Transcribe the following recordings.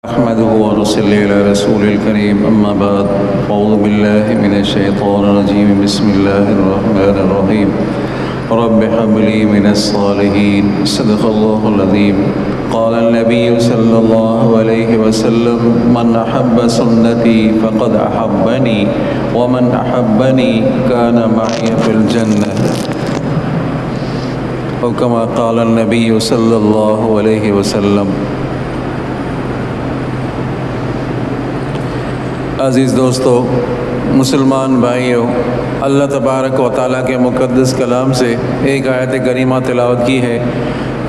أحمده ونصلي على رسول الكريم أما بعد أعوذ بالله من الشيطان الرجيم بسم الله الرحمن الرحيم رب هب لي من الصالحين صدق الله العظيم قال النبي صلى الله عليه وسلم من أحب سنتي فقد أحبني ومن أحبني كان معي في الجنة أو كما قال النبي صلى الله عليه وسلم۔ عزیز دوستو، مسلمان بھائیوں، اللہ تبارک و تعالیٰ کے مقدس کلام سے ایک آیت کریمہ تلاوت کی ہے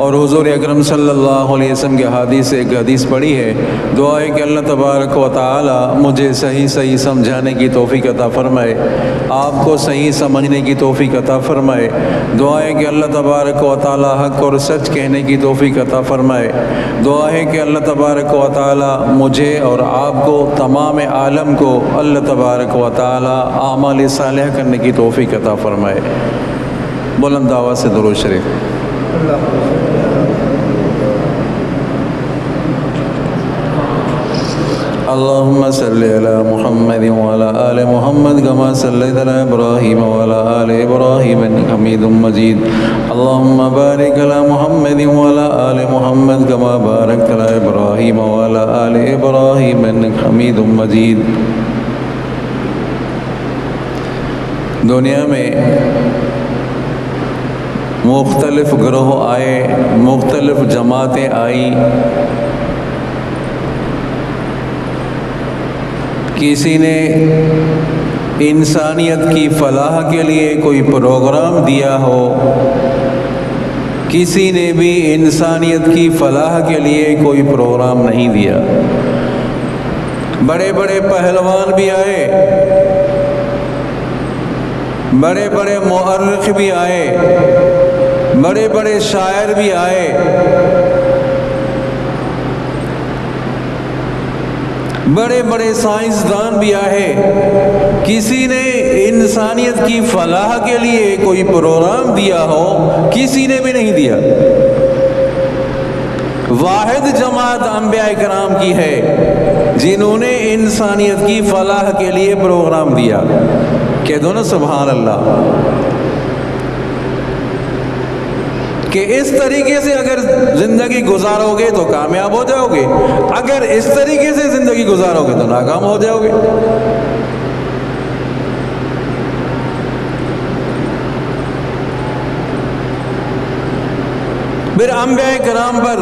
اور حضور اکرم صلی اللہ علیہ وسلم کے حدیث سے ایک حدیث پڑھی ہے۔ دعا ہے کہ اللہ تبارک و تعالیٰ مجھے صحیح سمجھانے کی توفیق عطا فرمائے، آپ کو صحیح سمجھنے کی توفیق عطا فرمائے۔ دعا ہے کہ اللہ تبارک و تعالیٰ حق اور سچ کہنے کی توفیق عطا فرمائے۔ دعا ہے کہ اللہ تبارک و تعالیٰ مجھے اور آپ کو، تمام عالم کو اللہ تبارک و تعالیٰ اعمال صالحہ کرنے کی توفیق عطا فرمائے۔ بلند آواز سے درود شریف۔ اللهم صل على محمد وعلى آل محمد كما صليت على إبراهيم وعلى آل إبراهيم إنك حميد مجيد اللهم بارك على محمد وعلى آل محمد كما باركت على إبراهيم وعلى آل إبراهيم إنك حميد مجيد۔ دنیا میں مختلف گروہ آئے، مختلف جماعتیں آئیں، کسی نے انسانیت کی فلاح کے لیے کوئی پروگرام دیا ہو، کسی نے بھی انسانیت کی فلاح کے لیے کوئی پروگرام نہیں دیا۔ بڑے بڑے پہلوان بھی آئے، بڑے بڑے مؤرخ بھی آئے، بڑے بڑے شاعر بھی آئے، بڑے بڑے سائنسدان بھی آئے، کسی نے انسانیت کی فلاح کے لیے کوئی پروگرام دیا ہو، کسی نے بھی نہیں دیا۔ واحد جماعت انبیاء کرام کی ہے جنہوں نے انسانیت کی فلاح کے لیے پروگرام دیا۔ کہہ دو نا سبحان اللہ۔ کہ اس طریقے سے اگر زندگی گزارو گے تو کامیاب ہو جاؤ گے، اگر اس طریقے سے زندگی گزارو گے تو ناکام ہو جاؤ گے۔ پھر انبیاء کرام پر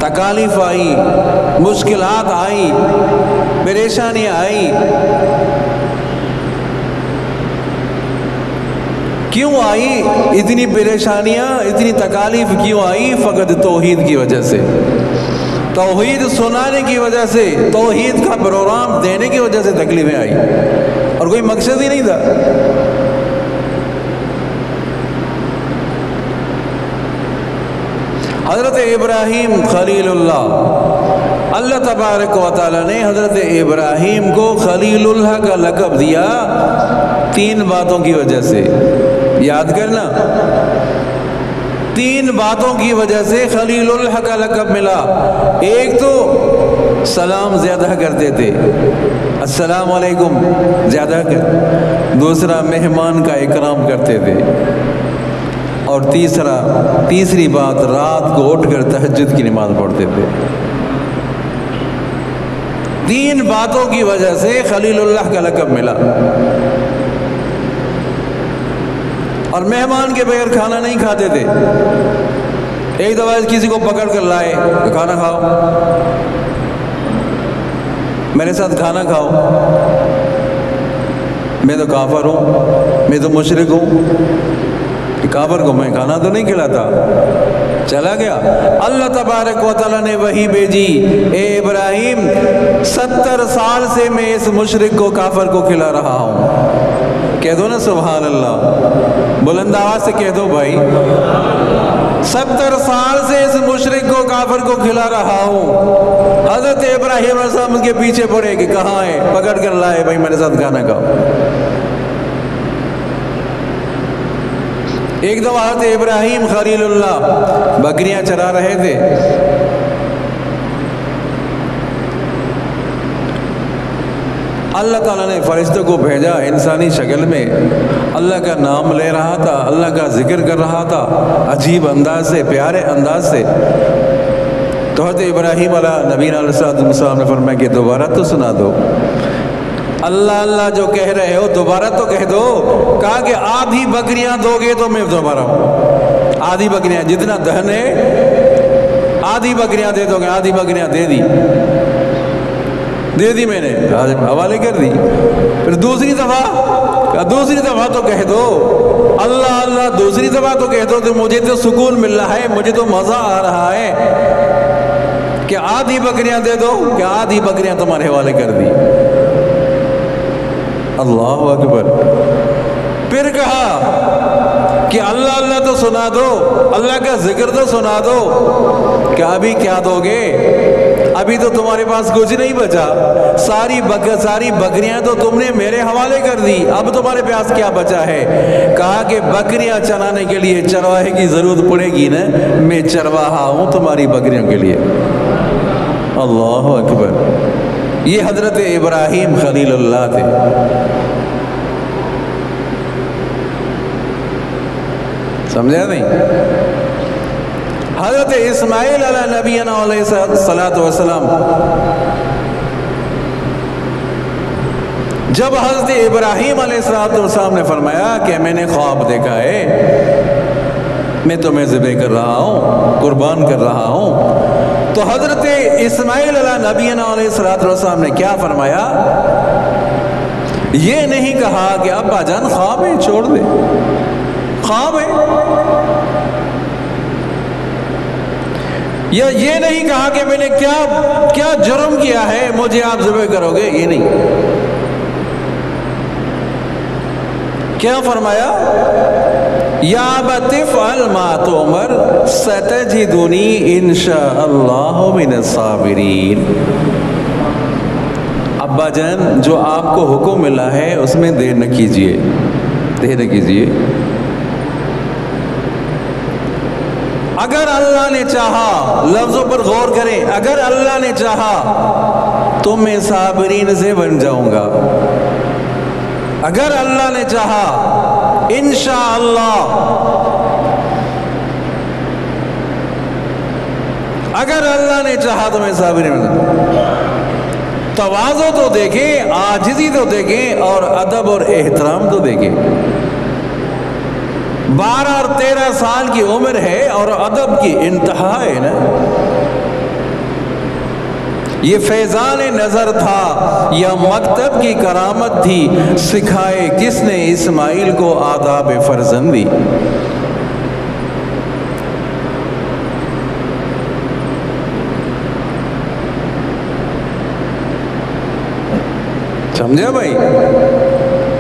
تکالیف آئی، مشکلات آئی، پریشانیاں آئی۔ کیوں آئی اتنی پریشانیاں، اتنی تکالیف کیوں آئی؟ فقط توحید کی وجہ سے، توحید سنانے کی وجہ سے، توحید کا پروگرام دینے کی وجہ سے تکلیفیں آئی، اور کوئی مقصد ہی نہیں تھا۔ حضرت ابراہیم خلیل اللہ، اللہ تبارک و تعالیٰ نے حضرت ابراہیم کو خلیل اللہ کا لقب دیا 3 باتوں کی وجہ سے۔ یاد کرنا، 3 باتوں کی وجہ سے خلیل اللہ کا لقب ملا۔ ایک تو سلام زیادہ کرتے تھے، السلام علیکم زیادہ کر۔ دوسرا، مہمان کا اکرام کرتے تھے۔ اور تیسری بات، رات کو اٹھ کر تہجد کی نماز پڑھتے تھے۔ 3 باتوں کی وجہ سے خلیل اللہ کا لقب ملا۔ اور مہمان کے بغیر کھانا نہیں کھاتے تھے۔ ایک دفعہ کسی کو پکڑ کر لائے کہ کھانا کھاؤ، میرے ساتھ کھانا کھاؤ۔ میں تو کافر ہوں، میں تو مشرک ہوں، کافر کو میں کھانا تو نہیں کھلاتا۔ چلا گیا۔ اللہ تبارک و تعالیٰ نے وحی بھیجی، اے ابراہیم 70 سال سے میں اس مشرک کو، کافر کو کھلا رہا ہوں۔ کہہ دو نا سبحان اللہ، بلند آواز سے کہہ دو بھائی۔ 70 سال سے اس مشرک کو، کافر کو کھلا رہا ہوں۔ حضرت ابراہیم علیہ السلام کے پیچھے پڑے کہ کہاں ہے، پکڑ کر لائے، بھائی میرے ساتھ کھانا کھاؤ۔ ایک دفعہ حضرت ابراہیم خلیل اللہ بکریاں چرا رہے تھے، اللہ تعالیٰ نے فرشتوں کو بھیجا انسانی شکل میں، اللہ کا نام لے رہا تھا، اللہ کا ذکر کر رہا تھا عجیب انداز سے، پیارے انداز سے۔ تو حضرت ابراہیم علیہ نبینا علیہ السلام نے فرمایا کہ دوبارہ تو سنا دو، اللہ اللہ جو کہہ رہے ہو دوبارہ تو کہہ دو۔ کہا کہ آدھی بکریاں دو گے تو میں دوبارہ آدھی بکریاں، جتنا دہن ہے آدھی بکریاں دے دو گے، آدھی بکریاں دے دی میں نے، حوالے کر دی۔ پھر دوسری دفعہ تو کہہ دو اللہ اللہ، دوسری دفعہ تو کہہ دو، تو مجھے تو سکون مل رہا ہے، مجھے تو مزہ آ رہا ہے کہ آدھی بکریاں دے دو، کہ آدھی بکریاں تمہارے حوالے کر دی۔ اللہ اکبر۔ پھر کہا کہ اللہ اللہ تو سنا دو، اللہ کا ذکر تو سنا دو، کہ ابھی کیا دو گے؟ ابھی تو تمہارے پاس کچھ نہیں بچا، ساری بکریاں تو تم نے میرے حوالے کر دی، اب تمہارے پاس کیا بچا ہے؟ کہا کہ بکریاں چرانے کے لیے چرواہے کی ضرورت پڑے گی نا، میں چرواہا ہوں تمہاری بکریوں کے لیے۔ اللہ اکبر۔ یہ حضرت ابراہیم خلیل اللہ تھے۔ سمجھا نہیں؟ حضرت اسماعیل علیہ نبینا علیہ السلام، جب حضرت ابراہیم علیہ السلام نے فرمایا کہ میں نے خواب دیکھا ہے، میں تمہیں ذبح کر رہا ہوں، قربان کر رہا ہوں، تو حضرت اسماعیل علیہ نبینا علیہ السلام نے کیا فرمایا؟ یہ نہیں کہا کہ ابا جان خواب ہے چھوڑ دے، خواب ہے، یا یہ نہیں کہا کہ میں نے کیا جرم کیا ہے مجھے آپ ذبح کرو گے، یہ نہیں۔ کیا فرمایا؟ یا ابت افعل ما تؤمر ستجدنی انشاء اللہ من الصابرین۔ ابا جان جو آپ کو حکم ملا ہے اس میں دیر نہ کیجیے، دیر نہ کیجیے۔ اگر اللہ نے چاہا، لفظوں پر غور کریں، اگر اللہ نے چاہا تو میں صابرین سے بن جاؤں گا، اگر اللہ نے چاہا انشاءاللہ، اگر اللہ نے چاہا تو میں صابرین بن جاؤں گا۔ تواضع تو دیکھیں، عاجزی تو دیکھیں، اور ادب اور احترام تو دیکھیں۔ 12 اور 13 سال کی عمر ہے اور ادب کی انتہا ہے نا۔ یہ فیضان نظر تھا یا مکتب کی کرامت تھی، سکھائے کس نے اسماعیل کو آداب فرزندی۔ سمجھا بھائی؟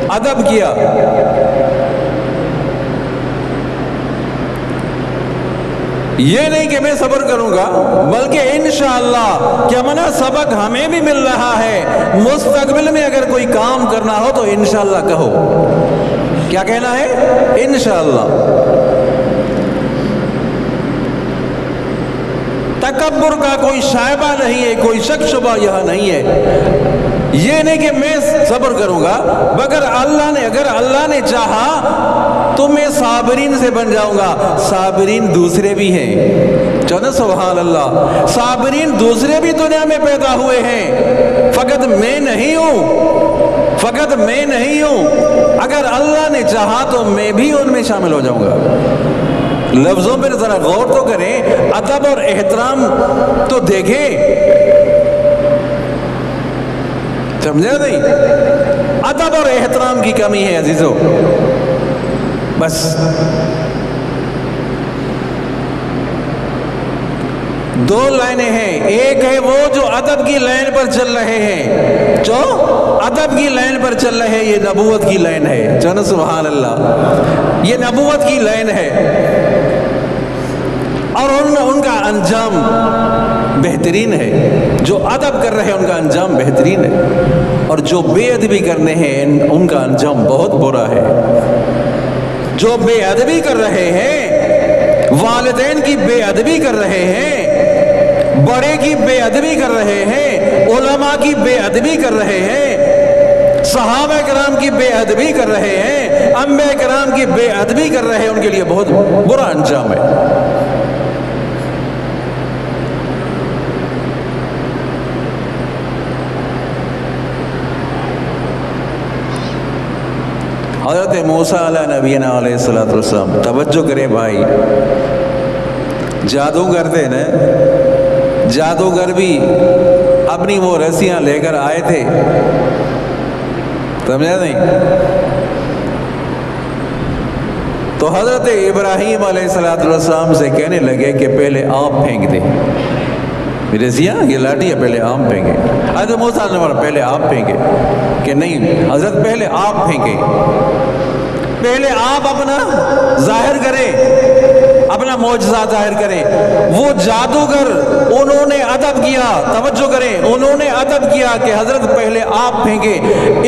ادب کیا۔ یہ نہیں کہ میں صبر کروں گا، بلکہ انشاءاللہ، کیا منا سبق ہمیں بھی مل رہا ہے، مستقبل میں اگر کوئی کام کرنا ہو تو انشاءاللہ کہو۔ کیا کہنا ہے؟ انشاءاللہ۔ تکبر کا کوئی شائبہ نہیں ہے، کوئی شک شبہ یہاں نہیں ہے۔ یہ نہیں کہ میں صبر کروں گا، مگر اگر اللہ نے چاہا تو میں صابرین سے بن جاؤں گا۔ صابرین دوسرے بھی ہیں، چلو سبحان اللہ، صابرین دوسرے بھی دنیا میں پیدا ہوئے ہیں، فقط میں نہیں ہوں، فقط میں نہیں ہوں۔ اگر اللہ نے چاہا تو میں بھی ان میں شامل ہو جاؤں گا۔ لفظوں پر ذرا غور تو کریں، ادب اور احترام تو دیکھیں۔ سمجھا نہیں؟ ادب اور احترام کی کمی ہے عزیزو۔ بس دو لائنیں ہیں، ایک ہے وہ جو ادب کی لائن پر چل رہے ہیں، جو ادب کی لائن پر چل رہے ہیں، یہ نبوت کی لائن ہے، چلو سبحان اللہ، یہ نبوت کی لائن ہے، اور ان کا انجام بہترین ہے۔ جو ادب کر رہے ہیں ان کا انجام بہترین ہے، اور جو بے ادبی کرنے ہیں ان کا انجام بہت برا ہے۔ جو بے ادبی کر رہے ہیں، والدین کی بے ادبی کر رہے ہیں، بڑے کی بے ادبی کر رہے ہیں، علماء کی بے ادبی کر رہے ہیں، صحابہ کرام کی بے ادبی کر رہے ہیں، انبیاء کرام کی بے ادبی کر رہے ہیں، ان کے لیے بہت برا انجام ہے۔ حضرت موسیٰ علیہ نبینا علیہ السلام، توجہ کرے بھائی، جادوگر تھے نا، جادوگر بھی اپنی وہ رسیاں لے کر آئے تھے، سمجھا نہیں؟ تو حضرت ابراہیم علیہ السلام سے کہنے لگے کہ پہلے آپ پھینک دیں رسیاں، یہ لاٹیاں پہلے آپ پھینکے۔ حضرت موسیٰ نے فرمایا پہلے آپ پھینکے، کہ نہیں حضرت پہلے آپ پھینکے، پہلے آپ اپنا ظاہر کریں، اپنا معجزہ ظاہر کریں۔ وہ جادوگر انہوں نے ادب کیا، توجہ کریں، انہوں نے ادب کیا کہ حضرت پہلے آپ پھینکے۔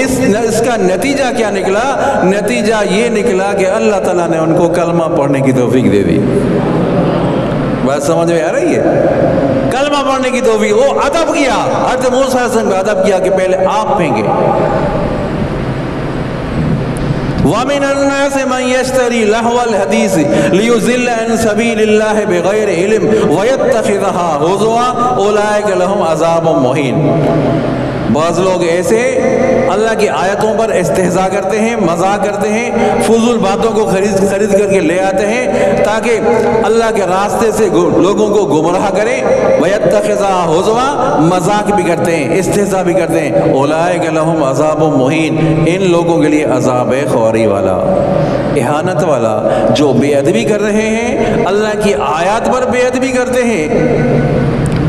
اس کا نتیجہ کیا نکلا؟ نتیجہ یہ نکلا کہ اللہ تعالیٰ نے ان کو کلمہ پڑھنے کی توفیق دے دی۔ بات سمجھ میں آ رہی ہے؟ کلمہ پڑھنے کی توفیق، وہ ادب کیا، حضرت موسیٰ علیہ السلام کا ادب کیا کہ پہلے آپ پھینکے۔ وَمِنَ النَّاسِ مَن يَشْتَرِي لَهْوَ الْحَدِيثِ لِيُضِلَّ عَن سَبِيلِ اللَّهِ بِغَيْرِ عِلْمٍ وَيَتَّخِذَهَا هُزُوًا أُولَٰئِكَ لَهُمْ عَذَابٌ مُّهِينٌ۔ بعض لوگ ایسے اللہ کی آیتوں پر استہزاء کرتے ہیں، مذاق کرتے ہیں، فضول باتوں کو خرید کر کے لے آتے ہیں تاکہ اللہ کے راستے سے لوگوں کو گمراہ کریں۔ وَيَتَّخِذَهَا هُزُوًا، مذاق بھی کرتے ہیں، استہزاء بھی کرتے ہیں۔ أُولَٰئِكَ لَهُمْ عَذَابٌ مُّهِينٌ، ان لوگوں کے لیے عذاب خواری والا، اہانت والا، جو بے ادبی کر رہے ہیں، اللہ کی آیات پر بے ادبی کرتے ہیں،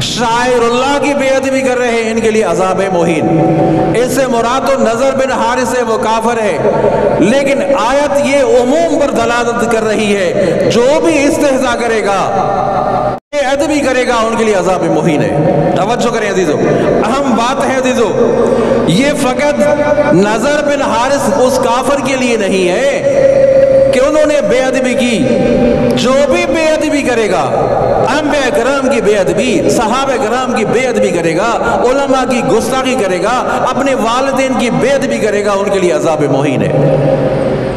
شاعر اللہ کی بے ادبی کر رہے ہیں، ان کے لیے عذاب مہین۔ اس سے مراد تو نضر بن حارث ہے، وہ کافر ہے، لیکن آیت یہ عموم پر دلالت کر رہی ہے، جو بھی استہزاء کرے گا، بے ادبی کرے گا، ان کے لیے عذاب مہین ہے۔ توجہ کریں عزیزو، اہم بات ہے عزیزو، یہ فقط نضر بن حارث اس کافر کے لیے نہیں ہے کہ انہوں نے بے ادبی کی، جو بھی بے ادبی کرے گا، انبیاء کرام کی بے ادبی، صحابہ کرام کی بے ادبی کرے گا، علماء کی گستاخی کرے گا، اپنے والدین کی بے ادبی کرے گا، ان کے لیے عذاب مہین ہے۔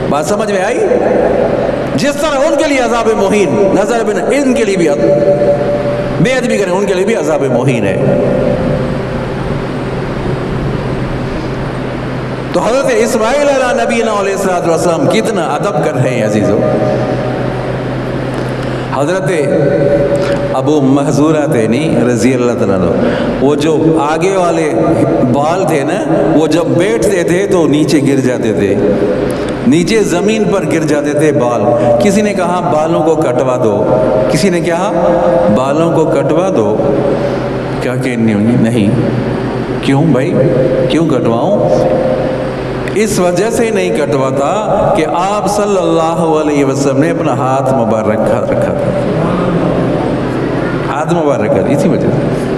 بات سمجھ میں آئی؟ جس طرح ان کے لیے عذاب مہین، نظر بن ان کے لیے بھی بے ادبی کریں، ان کے لیے بھی عذاب مہین ہے۔ تو حضرت اسماعیل علیہ نبینا علیہ السلام کتنا ادب کر رہے ہیں عزیزو۔ حضرت ابو محذورہ تھے نہیں رضی اللہ تعالیٰ عنہ، وہ جو آگے والے بال تھے نا، وہ جب بیٹھتے تھے تو نیچے گر جاتے تھے، نیچے زمین پر گر جاتے تھے بال۔ کسی نے کہا بالوں کو کٹوا دو، کسی نے کہا بالوں کو کٹوا دو، کیا کہنی ہوگی؟ نہیں، کیوں بھائی، کیوں کٹواؤں؟ اس وجہ سے نہیں کٹواتا کہ آپ صلی اللہ علیہ وسلم نے اپنا ہاتھ مبارک رکھا تھا، ہاتھ مبارک رکھا، اسی وجہ سے۔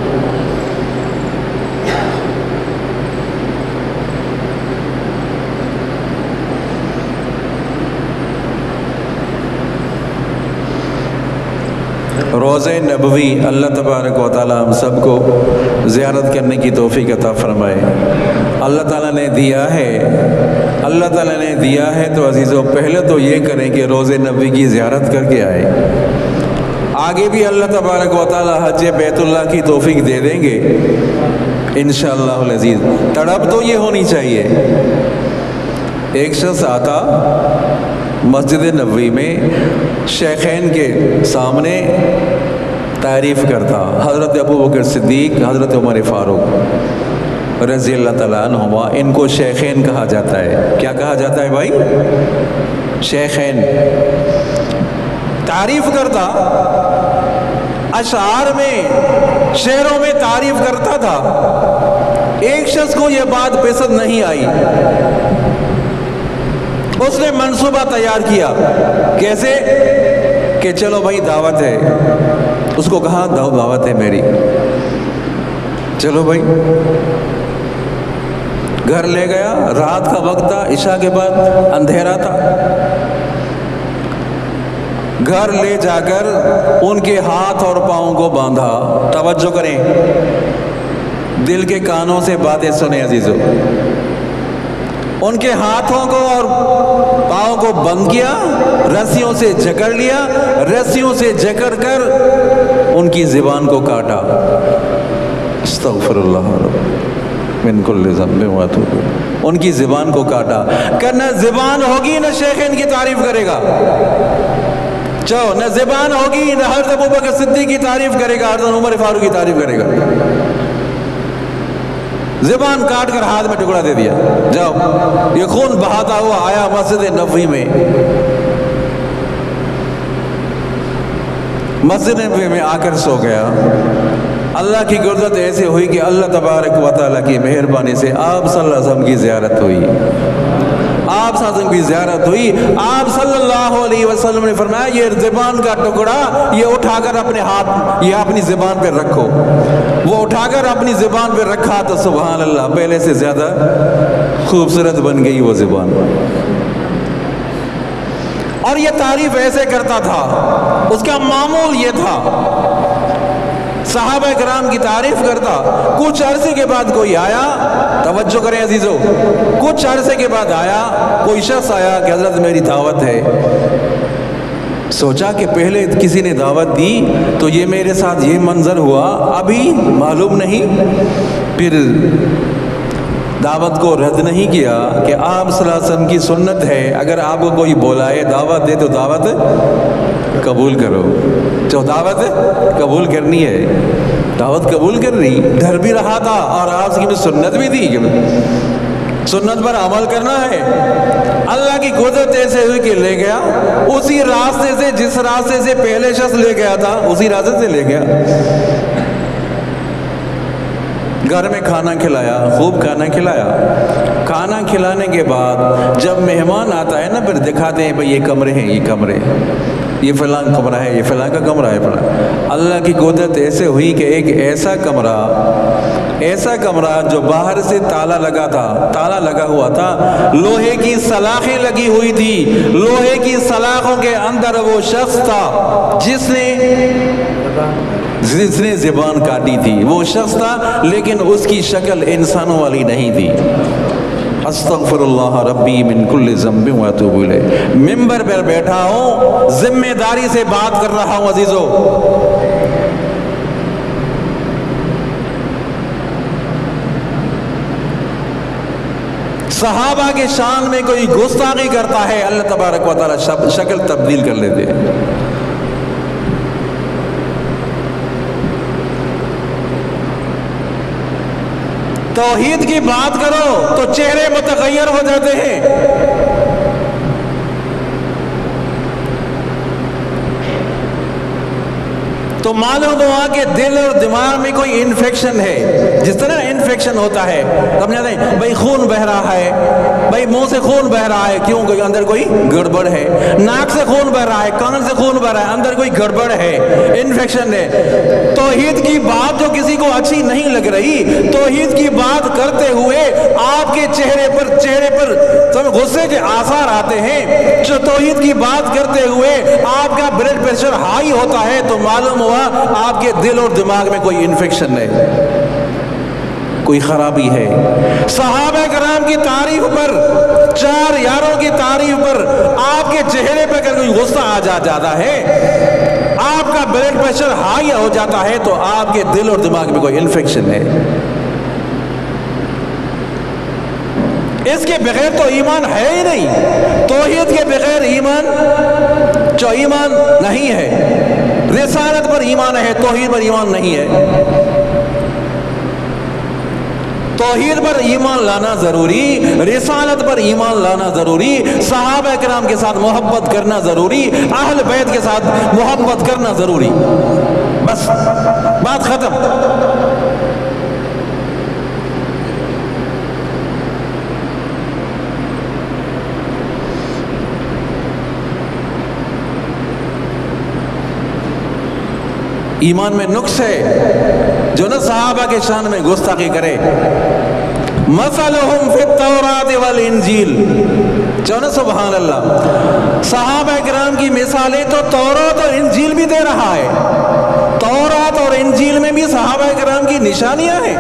روضہ نبوی اللہ تبارک و تعالی ہم سب کو زیارت کرنے کی توفیق عطا فرمائے۔ اللہ تعالیٰ نے دیا ہے، اللہ تعالیٰ نے دیا ہے تو عزیزو پہلے تو یہ کریں کہ روضہ نبوی کی زیارت کر کے آئے۔ آگے بھی اللہ تبارک و تعالیٰ حج بیت اللہ کی توفیق دے دیں گے انشاءاللہ العزیز۔ تڑپ تو یہ ہونی چاہیے، ایک شخص آتا مسجد نبوی میں شیخین کے سامنے تعریف کرتا، حضرت ابو بکر صدیق، حضرت عمر فاروق رضی اللہ تعالیٰ عنہما، ان کو شیخین کہا جاتا ہے۔ کیا کہا جاتا ہے بھائی؟ شیخین۔ تعریف کرتا، اشعار میں، شعروں میں تعریف کرتا تھا۔ ایک شخص کو یہ بات پسند نہیں آئی، اس نے منصوبہ تیار کیا۔ کیسے؟ کہ چلو بھائی دعوت ہے، اس کو کہا دعوت ہے میری، چلو بھائی۔ گھر لے گیا، رات کا وقت تھا، عشاء کے بعد اندھیرا تھا، گھر لے جا کر ان کے ہاتھ اور پاؤں کو باندھا۔ توجہ کریں، دل کے کانوں سے باتیں سنیں عزیزو۔ ان کے ہاتھوں کو اور پاؤں کو بند کیا، رسیوں سے جکڑ لیا، رسیوں سے جکڑ کر ان کی زبان کو کاٹا۔ استغفر اللہ رب من کل ذنب واتوب الیہ۔ ان کی زبان کو کاٹا کہ نہ زبان ہوگی نہ شیخ ان کی تعریف کرے گا، نہ زبان ہوگی نہ حضرت ابوبکر صدیق کی تعریف کرے گا، حضرت عمر فاروق کی تعریف کرے گا۔ زبان کاٹ کر ہاتھ میں ٹکڑا دے دیا، جاؤ۔ یہ خون بہاتا ہوا آیا مسجد نبوی میں، مسجد نبوی میں آ کر سو گیا۔ اللہ کی قدرت ایسے ہوئی کہ اللہ تبارک و تعالیٰ کی مہربانی سے آپ صلی اللہ علیہ وسلم کی زیارت ہوئی، آپ صلی اللہ علیہ وسلم کی زیارت ہوئی۔ آپ صلی اللہ علیہ وسلم نے فرمایا یہ زبان کا ٹکڑا یہ اٹھا کر اپنے ہاتھ، یہ اپنی زبان پہ رکھو۔ وہ اٹھا کر اپنی زبان پہ رکھا تو سبحان اللہ پہلے سے زیادہ خوبصورت بن گئی وہ زبان۔ اور یہ تعریف ایسے کرتا تھا، اس کا معمول یہ تھا، صحابہ کرام کی تعریف کرتا۔ کچھ عرصے کے بعد کوئی آیا، توجہ کریں عزیزو، کچھ عرصے کے بعد آیا کوئی شخص آیا کہ حضرت میری دعوت ہے۔ سوچا کہ پہلے کسی نے دعوت دی تو یہ میرے ساتھ یہ منظر ہوا، ابھی معلوم نہیں، پھر دعوت کو رد نہیں کیا کہ آپ صلی اللہ علیہ وسلم کی سنت ہے اگر آپ کو کوئی بلائے دعوت دے تو دعوت قبول کرو، جو دعوت قبول کرنی ہے دعوت قبول کرنی۔ ڈر بھی رہا تھا اور آپ کی سنت بھی دی، سنت پر عمل کرنا ہے۔ اللہ کی قدرت ایسے ہوئی کہ لے گیا اسی راستے سے جس راستے سے پہلے شخص لے گیا تھا، اسی راستے سے لے گیا۔ گھر میں کھانا کھلایا، خوب کھانا کھلایا۔ کھانا کھلانے کے بعد جب مہمان آتا ہے نا پھر دکھاتے ہیں بھئی یہ کمرے ہیں، یہ کمرے، یہ فلاں کمرہ ہے، یہ فلاں کا کمرہ ہے فلاں۔ اللہ کی قدرت ایسے ہوئی کہ ایک ایسا کمرہ جو باہر سے تالا لگا تھا، تالا لگا ہوا تھا، لوہے کی سلاخیں لگی ہوئی تھی، لوہے کی سلاخوں کے اندر وہ شخص تھا جس نے زبان کاٹی تھی، وہ شخص تھا لیکن اس کی شکل انسانوں والی نہیں تھی۔ استغفر اللہ ربی من کل ذنب واتوب الیہ۔ ممبر پر بیٹھا ہوں، ذمہ داری سے بات کر رہا ہوں عزیزو۔ صحابہ کے شان میں کوئی گستاخی کرتا ہے اللہ تبارک و تعالی شکل تبدیل کر لیتے ہیں۔ توحید کی بات کرو تو چہرے متغیر ہو جاتے ہیں۔ تو معلوم ہوا کہ دل اور دماغ میں کوئی انفیکشن ہے، جس طرح انفیکشن ہوتا ہے سمجھاتے ہیں بھائی خون بہ رہا ہے، بھائی منہ سے خون بہ رہا ہے، کیوں کوئی اندر کوئی گڑبڑ ہے، ناک سے خون بہ رہا ہے، کان سے خون بہ رہا ہے، اندر کوئی گڑبڑ ہے، انفیکشن ہے۔ توحید کی بات جو کسی کو اچھی نہیں لگ رہی، توحید کی بات کرتے ہوئے آپ کے چہرے پر غصے کے آثار آتے ہیں، جو توحید کی بات کرتے ہوئے آپ کا بلڈ پریشر ہائی ہوتا ہے تو معلوم ہوا آپ کے دل اور دماغ میں کوئی انفیکشن ہے، کوئی خرابی ہے۔ صحابہ کرام کی تعریف پر، چار یاروں کی تعریف پر آپ کے چہرے پر اگر کوئی غصہ آ جاتا ہے، آپ کا بلڈ پریشر ہائی ہو جاتا ہے تو آپ کے دل اور دماغ میں کوئی انفیکشن ہے۔ اس کے بغیر تو ایمان ہے ہی نہیں۔ توحید کے بغیر ایمان نہیں ہے۔ رسالت پر ایمان ہے، توحید پر ایمان نہیں ہے۔ توحید پر ایمان لانا ضروری، رسالت پر ایمان لانا ضروری، صحابہ کرام کے ساتھ محبت کرنا ضروری، اہل بیت کے ساتھ محبت کرنا ضروری، بس بات ختم۔ ایمان میں نقص ہے جو نہ صحابہ کے شان میں گستاخی کرے۔ مثلہم فی التوراۃ والانجیل، جو نہ سبحان اللہ، صحابہ کرام کی مثالیں تو تورات اور انجیل بھی دے رہا ہے۔ تورات اور انجیل میں بھی صحابہ کرام کی نشانیاں ہیں۔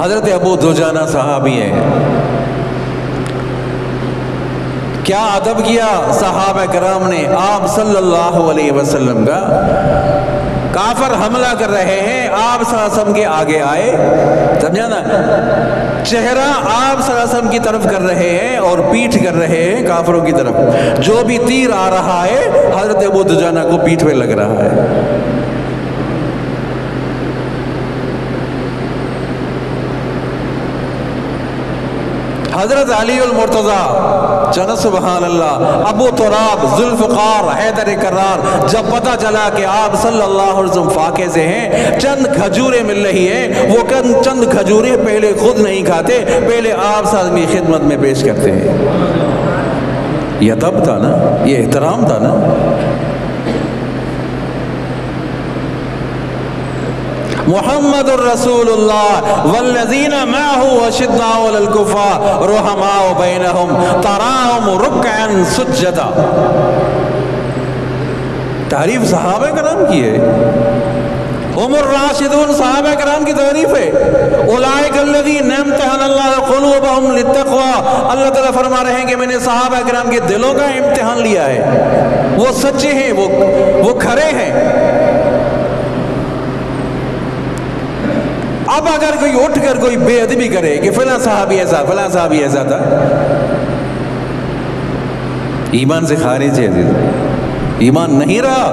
حضرت ابو دجانہ صحابی ہیں، کیا ادب کیا صحابہ کرام نے آپ صلی اللہ علیہ وسلم کا۔ کافر حملہ کر رہے ہیں، آپ صلی اللہ علیہ وسلم کے آگے آئے، سمجھا نا، چہرہ آپ صلی اللہ علیہ وسلم کی طرف کر رہے ہیں اور پیٹھ کر رہے ہیں کافروں کی طرف، جو بھی تیر آ رہا ہے حضرت ابو دجانہ کو پیٹھ پہ لگ رہا ہے۔ حضرت علی المرتضیٰ، چنا سبحان اللہ، ابو تراب، ذوالفقار، حیدر کرار، جب پتہ چلا کہ آپ صلی اللہ علیہ وسلم فاقے سے ہیں، چند کھجوریں مل رہی ہیں، وہ چند کھجوریں پہلے خود نہیں کھاتے، پہلے آپ صلی اللہ علیہ وسلم کی خدمت میں پیش کرتے ہیں۔ یہ ادب تھا نا، یہ احترام تھا نا۔ محمد الرسول اللہ والذین معه اشداء علی الکفار رحماء بینہم تراہم رکعا سجدا۔ تعریف صحابہ کرام کی ہے، ہم الراشدون صحابہ کرام کی تعریف ہے۔ اولئک الذین امتحن اللہ قلوبہم للتقوی، اللہ تعالیٰ فرما رہے ہیں کہ میں نے صحابہ کرام کے دلوں کا امتحان لیا ہے، وہ سچے ہیں، وہ کھرے ہیں۔ اب اگر کوئی اٹھ کر کوئی بے ادبی کرے کہ فلاں صحابی ایسا، فلاں صحابی ایسا تھا، ایمان سے خارج ہے، ایمان نہیں رہا۔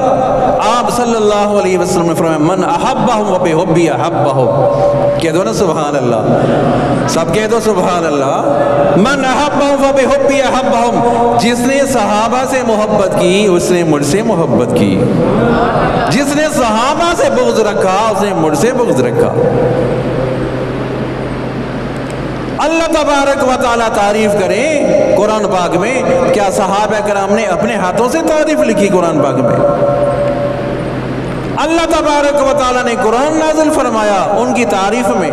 آپ صلی اللہ علیہ وسلم نے فرمایا من احبہم وبحبی احبہم، کہہ دو نا سبحان اللہ، سب کہہ دو سبحان اللہ۔ من احبہم وبحبی احبہم، جس نے صحابہ سے محبت کی اس نے مجھ سے محبت کی، جس نے صحابہ سے بغض رکھا اس نے مجھ سے بغض رکھا۔ اللہ تبارک و تعالیٰ تعریف کریں قرآن پاک میں، کیا صحابہ کرام نے اپنے ہاتھوں سے تعریف لکھی قرآن پاک میں؟ اللہ تبارک و تعالیٰ نے قرآن نازل فرمایا ان کی تعریف میں،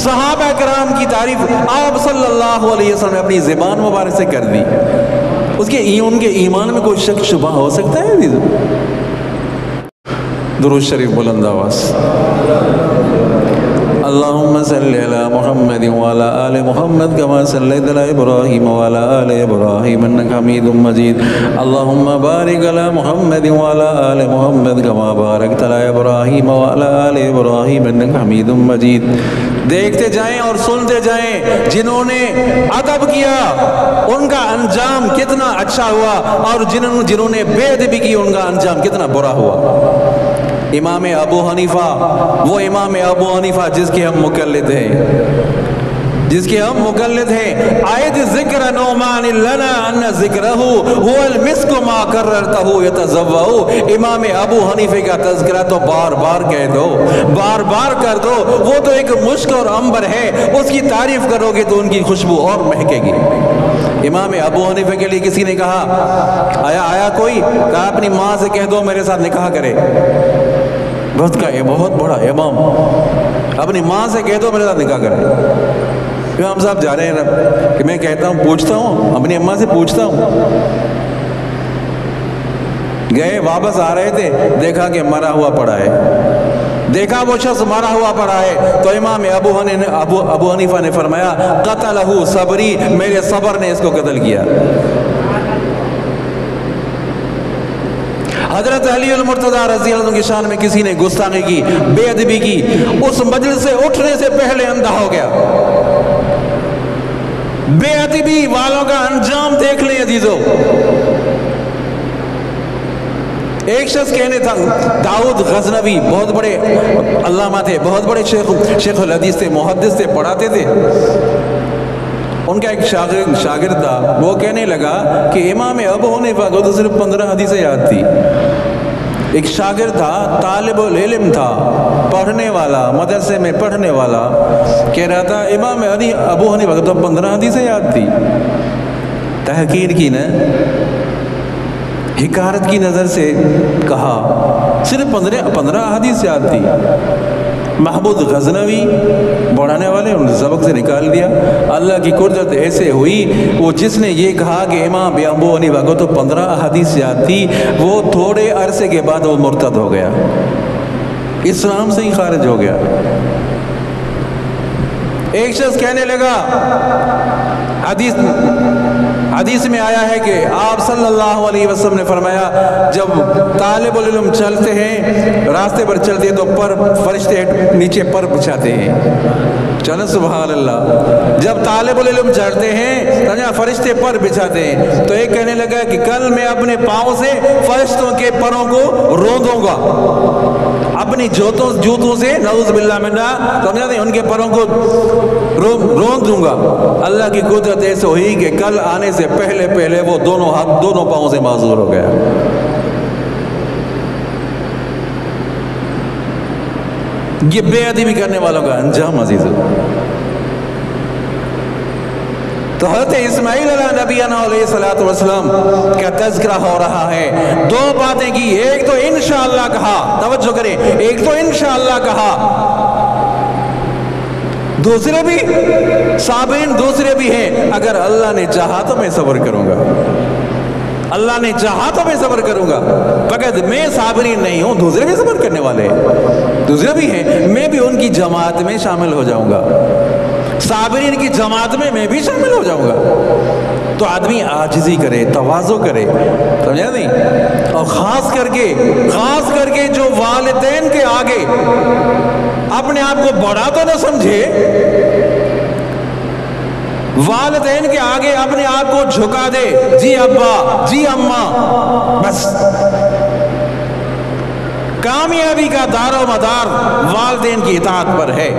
صحابہ کرام کی تعریف آپ صلی اللہ علیہ وسلم نے اپنی زبان مبارک سے کر دی۔ ان کے ایمان میں کوئی شک شبہ ہو سکتا ہے؟ درود شریف بلند آواز۔ اللہم صلی علی محمد وعلی آل محمد کما صلیت علی ابراہیم وعلی آل ابراہیم انک حمید مجید۔ اللہم بارک علی محمد وعلی آل محمد کما بارکت علی ابراہیم وعلی آل ابراہیم انک حمید مجید۔ دیکھتے جائیں اور سنتے جائیں، جنہوں نے ادب کیا ان کا انجام کتنا اچھا ہوا، اور جنہوں نے بے ادبی کی ان کا انجام کتنا برا ہوا۔ امام ابو حنیفہ، وہ امام ابو حنیفہ جس کے ہم مقلد ہیں، آیت ذکر نعمان لنا ان ذکرہ هو المسک ما کررتہ یتزوہ۔ امام ابو حنیفہ کا تذکرہ تو بار بار کہہ دو، بار بار کر دو، وہ تو ایک مشک اور عنبر ہے، اس کی تعریف کرو گے تو ان کی خوشبو اور مہکے گی۔ امام ابو حنیفہ کے لیے کسی نے کہا، آیا کوئی کہا اپنی ماں سے کہہ دو میرے ساتھ نکاح کرے۔ بہت بڑا امام، اپنی ماں سے کہہ دو میرے ساتھ نکاح کرے۔ امام صاحب جا رہے ہیں کہ میں کہتا ہوں، پوچھتا ہوں اپنی اماں سے، پوچھتا ہوں۔ گئے، واپس آ رہے تھے، دیکھا کہ مرا ہوا پڑا ہے، دیکھا وہ شخص مرا ہوا پڑا ہے، تو امام ابو حنیفہ نے فرمایا قتلہ صبری، میرے صبر نے اس کو قتل کیا۔ حضرت علی المرتضیٰ رضی اللہ عنہ کی شان میں کسی نے گستاخی کی، بے ادبی کی، اس مجلس سے اٹھنے سے پہلے اندھا ہو گیا۔ بے ادبی والوں کا انجام دیکھ لیں عزیزو۔ ایک شخص کہنے تھا، داؤد غزنوی بہت بڑے علامہ تھے، بہت بڑے شیخ الحدیث تھے، محدث تھے، پڑھاتے تھے۔ ان کا ایک شاگرد تھا، وہ کہنے لگا کہ امام ابو حنیفہ کو تو صرف 15 حدیثیں یاد تھی۔ ایک شاگرد تھا، طالب العلم تھا، پڑھنے والا، مدرسے میں پڑھنے والا، کہہ رہا تھا امام ابو حنیفہ کو تو 15 حدیثیں یاد تھی۔ تحقیر کی نا، حکارت کی نظر سے کہا صرف 15 حدیث یاد تھی۔ محمود غزنوی پڑھانے والے ان سبق سے نکال دیا۔ اللہ کی قدرت ایسے ہوئی، وہ جس نے یہ کہا کہ امام ابو حنیفہ کو تو 15 حدیث یاد تھی، وہ تھوڑے عرصے کے بعد وہ مرتد ہو گیا، اسلام سے ہی خارج ہو گیا۔ ایک شخص کہنے لگا، حدیث میں آیا ہے کہ آپ صلی اللہ علیہ وسلم نے فرمایا جب طالب العلم چلتے ہیں، راستے پر چلتے ہیں تو فرشتے نیچے پر بچھاتے ہیں. چلو سبحان اللہ. جب طالب العلم چڑھتے ہیں تو فرشتے پر بچھاتے ہیں. تو ایک کہنے لگا کہ کل میں اپنے پاؤں سے فرشتوں کے پروں کو روندوں گا، اپنی جوتوں سے نعوذ باللہ منہ تو ان کے پروں کو روند دوں گا. اللہ کی قدرت ایسے ہوئی کہ کل آنے سے پہلے وہ دونوں پاؤں سے معذور ہو گیا. یہ بے ادبی کرنے والوں کا انجام عزیزو. تو حضرت اسماعیل علیہ نبینا علیہ السلام کا تذکرہ ہو رہا ہے. دو باتیں کی، ایک تو انشاءاللہ کہا، توجہ کریں، ایک تو انشاءاللہ کہا، دوسرے بھی صابرین دوسرے بھی ہیں، اگر اللہ نے چاہا تو میں صبر کروں گا، اللہ نے چاہا تو میں صبر کروں گا. فقط میں صابرین نہیں ہوں، دوسرے بھی صبر کرنے والے ہیں، دوسرے بھی ہیں، میں بھی ان کی جماعت میں شامل ہو جاؤں گا، صابرین کی جماعت میں بھی شامل ہو جاؤں گا. تو آدمی عاجزی کرے، تواضع کرے، سمجھا نہیں؟ اور خاص کر کے جو والدین کے آگے اپنے آپ کو بڑا تو نہ سمجھے، والدین کے آگے اپنے آپ کو جھکا دے، جی ابا جی اماں، بس. کامیابی کا دار و مدار والدین کی اطاعت پر ہے.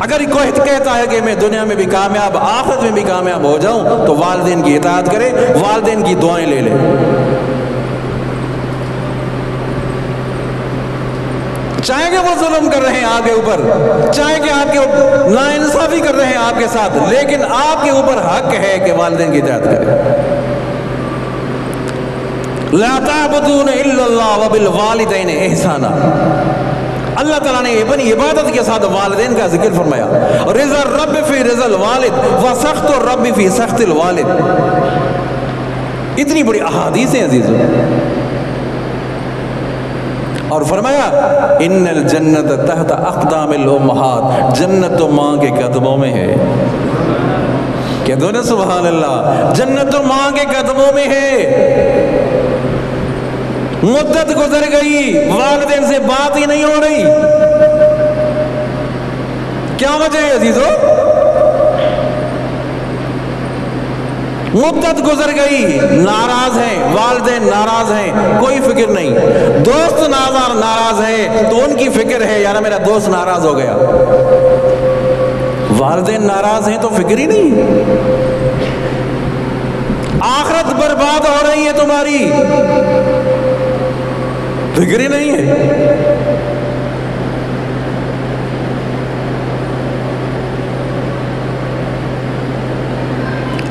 اگر کوئی کہتا ہے کہ میں دنیا میں بھی کامیاب آخرت میں بھی کامیاب ہو جاؤں تو والدین کی اطاعت کرے، والدین کی دعائیں لے لے. چاہے کہ وہ ظلم کر رہے ہیں آپ کے اوپر، چاہے کہ آپ کے ناانصافی کر رہے ہیں آپ کے ساتھ، لیکن آپ کے اوپر حق ہے کہ والدین کی اطاعت کرے. لا تعبدون الا اللہ وبالوالدین احسانا. اللہ تعالیٰ نے اپنی عبادت کے ساتھ والدین کا ذکر فرمایا. رضا الرب فی رضا الوالد وسخط الرب فی سخط الوالد. اتنی بڑی احادیث ہیں عزیزو. اور فرمایا ان الجنت تحت اقدام الامہات، جنت تو ماں کے قدموں میں ہے. کہہ دو نا سبحان اللہ، جنت تو ماں کے قدموں میں ہے. مدت گزر گئی، والدین سے بات ہی نہیں ہو رہی. کیا وجہ ہے عزیزو؟ مدت گزر گئی، ناراض ہیں والدین، ناراض ہیں، کوئی فکر نہیں. دوست ناراض ہیں تو ان کی فکر ہے یار میرا دوست ناراض ہو گیا. والدین ناراض ہیں تو فکر ہی نہیں. آخرت برباد ہو رہی ہے تمہاری، فکر ہی نہیں ہے.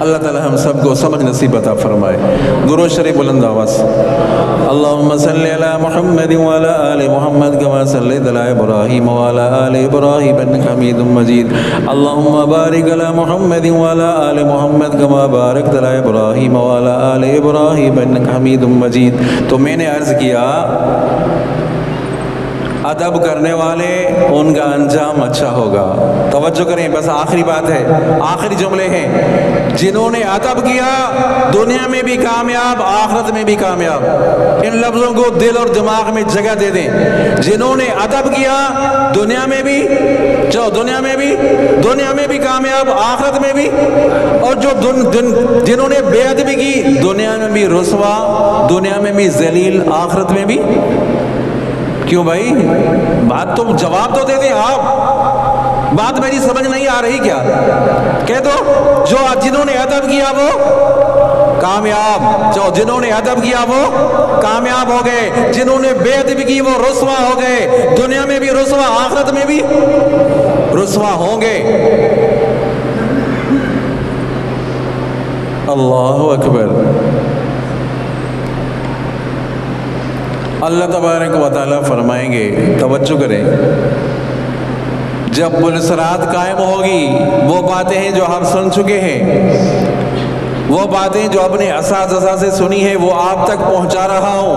اللہ تعالی ہم سب کو سمجھ نصیب عطا فرمائے. درود شریف بلند آواز. اللہم صلی علی محمد وعلی آل محمد کما صلیت علی ابراہیم وعلی آل ابراہیم انک حمید مجید. اللہم بارک علی محمد وعلی آل محمد کما بارکت علی ابراہیم وعلی آل ابراہیم انک حمید مجید. تو میں نے عرض کیا ادب کرنے والے ان کا انجام اچھا ہوگا. توجہ کریں، بس آخری بات ہے، آخری جملے ہیں. جنہوں نے ادب کیا دنیا میں بھی کامیاب میں بھی کامیاب. ان لفظوں کو دل اور دماغ میں جگہ دے دیں. جنہوں نے ادب کیا دنیا میں بھی کامیاب، آخرت میں بھی. اور جو جنہوں نے بے ادبی کی دنیا میں بھی رسوا، دنیا میں بھی ذلیل، آخرت میں بھی. کیوں بھائی؟ بات تو جواب تو دے دیں آپ. بات میری سمجھ نہیں آ رہی کیا؟ کہہ دو جو جنہوں نے ادب کیا وہ کامیاب، جو جنہوں نے ادب کیا وہ کامیاب ہو گئے، جنہوں نے بے ادبی کی وہ رسوا ہو گئے، دنیا میں بھی رسوا، آخرت میں بھی رسوا ہوں گے. اللہ اکبر. اللہ تبارک و تعالیٰ فرمائیں گے، توجہ کریں، جب پلسرات قائم ہوگی وہ باتیں ہیں جو ہم سن چکے ہیں، وہ باتیں جو اپنے اساتذہ سے سنی ہیں وہ آپ تک پہنچا رہا ہوں.